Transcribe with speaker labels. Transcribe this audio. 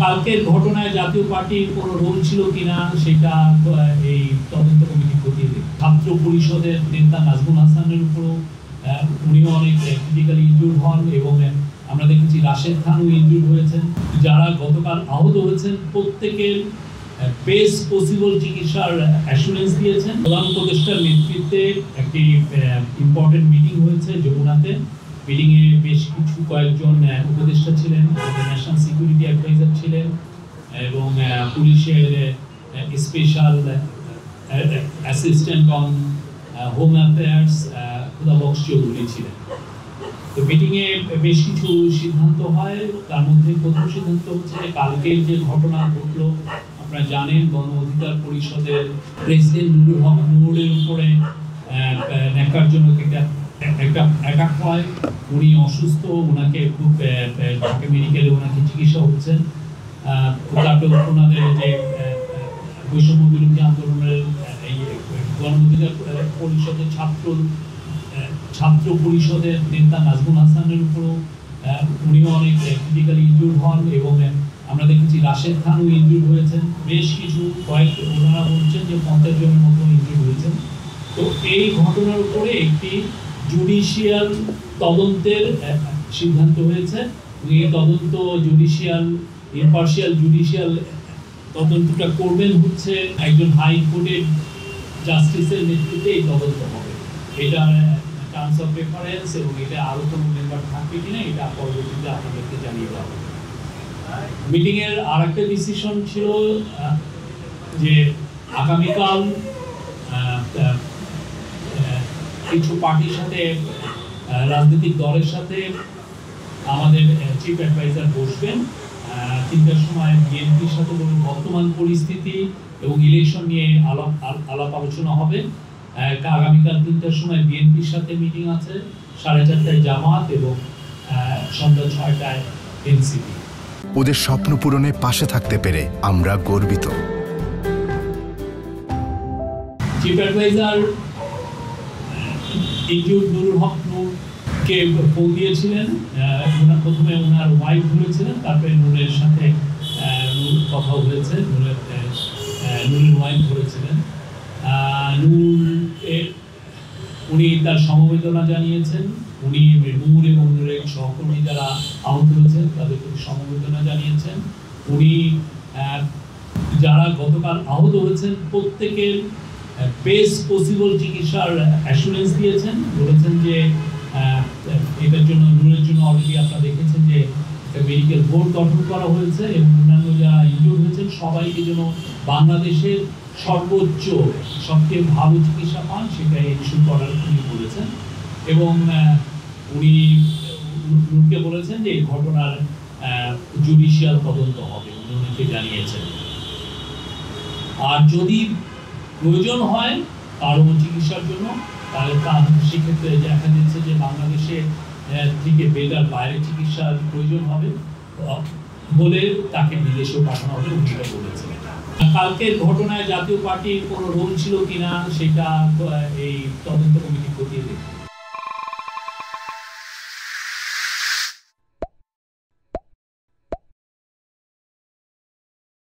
Speaker 1: কালকের ঘটনায় জাতীয় পার্টির কোনো রোল ছিল কিনা সেটা এই তদন্ত কমিটি খতিয়ে দেখবে। ছাত্র পরিষদের নেতা নাজমুল হাসানের উপরও উনিও অনেক ক্রিটিক্যালি ইনজুর্ড হন এবং আমরা দেখেছি রাশেদ খানও ইনজুর্ড হয়েছেন। যারা গতকাল আহত হয়েছেন প্রত্যেকের বেস্ট পসিবল চিকিৎসার অ্যাসুরেন্স দিয়েছেন। প্রধান উপদেষ্টার নেতৃত্বে একটি ইম্পর্টেন্ট মিটিং হয়েছে যমুনাতে। মিটিংয়ে বেশ কয়েকজন উপদেষ্টা ছিলেন, ন্যাশনাল সিকিউরিটি অ্যাডভাইজার ছিলেন এবং পুলিশের special assistant on home affairs খুদা বক্স চৌধুরী ছিলেন। তো মিটিংয়ে বেশ কিছু সিদ্ধান্ত হয়। তার মধ্যে প্রথম সিদ্ধান্ত হচ্ছে কালকের যে ঘটনা ঘটলো, আপনারা জানেন গণ অধিকার পরিষদের প্রেসিডেন্ট নুরুল হক নুরের উপরে ন্যাক্কারজনক একটা অ্যাটাক হয়। উনি অসুস্থ, ওনাকে খুব ঢাকা মেডিকেলে ওনাকে চিকিৎসা হচ্ছেন। তারপরে ওনাদের যে বৈষম্য বিরোধী আন্দোলনের এই গণ অধিকার পরিষদের ছাত্র পরিষদের নেতা নাজমুল হাসানের উপরও উনিও অনেক ক্রিটিক্যালি ইনজুর্ড হন এবং আমরা দেখেছি রাশেদ খানও ইনজুর্ড হয়েছেন। বেশ কিছু ওনারা বলছেন যে 50 জনের মতো ইনজুর্ড হয়েছেন। তো এই ঘটনার উপরে একটি জুডিশিয়াল তদন্তের সিদ্ধান্ত হয়েছে। এই তদন্ত ইম্পার্শিয়াল জুডিশিয়াল তদন্তটা করবেন হচ্ছে একজন হাইকোর্টের জাস্টিসের নেতৃত্বে এই তদন্ত হবে। এটা টার্মস অফ রেফারেন্স এবং এটা আরও কোনো মেম্বার থাকবে কিনা এটা পরবর্তীতে আপনাদেরকে জানিয়ে দেওয়া হবে। মিটিংয়ের আর একটা ডিসিশন ছিল যে আগামীকাল কিছু পার্টির সাথে রাজনৈতিক দলের সাথে আমাদের চিফ অ্যাডভাইজার বসবেন 3টার সময় বিএনপির সাথে বর্তমান পরিস্থিতি এবং ইলেকশন নিয়ে আলাপ আলোচনা হবে। আগামীকাল 3টার সময় বিএনপির সাথে মিটিং আছে, 4:30টায় জামাত এবং সন্ধ্যা 6টায় এনসিপি।
Speaker 2: ওদের স্বপ্ন পূরণে পাশে থাকতে পেরে আমরা গর্বিত।
Speaker 1: চিফ অ্যাডভাইজার ইনজুর্ড নুরুল হক নূরকে ফোন দিয়েছিলেন। প্রথমে ওনার ওয়াইফ ধরেছিলেন, তারপরে নূরের সাথে কথা হয়েছে, নূরের ওয়াইফ ধরেছিলেন। উনি তার সমবেদনা জানিয়েছেন। উনি নূর এবং নূরের সহকর্মী যারা আহত হয়েছেন তাদের প্রতি সমবেদনা জানিয়েছেন। উনি যারা গতকাল আহত হয়েছেন প্রত্যেকের বেস্ট পসিবল চিকিৎসার অ্যাসুরেন্স দিয়েছেন। বলেছেন যে এটার জন্য নূরের জন্য অলরেডি আপনারা দেখেছেন যে মেডিকেল বোর্ড গঠন করা হয়েছে এবং অন্যান্য যারা ইনজুর্ড হয়েছেন সবাইকে যেন বাংলাদেশের সর্বোচ্চ সবচেয়ে ভালো চিকিৎসা পান সেটা এনশিওর করার উনি বলেছেন। এবং উনি নূরকে বলেছেন যে এই ঘটনার জুডিশিয়াল তদন্ত হবে, উনি ওনাকে জানিয়েছেন। আর যদি প্রয়োজন হয় কারো চিকিৎসার জন্য তাহলে সেক্ষেত্রে দেখা যাচ্ছে যে বাংলাদেশে থেকে বেটার বাইরে চিকিৎসার প্রয়োজন হবে বলে তাকে বিদেশেও পাঠানো হবে, উনি এটা বলেছেন। কালকের ঘটনায় জাতীয় পার্টির কোনো রোল ছিল কিনা সেটা এই তদন্ত কমিটি খতিয়ে দেখবে।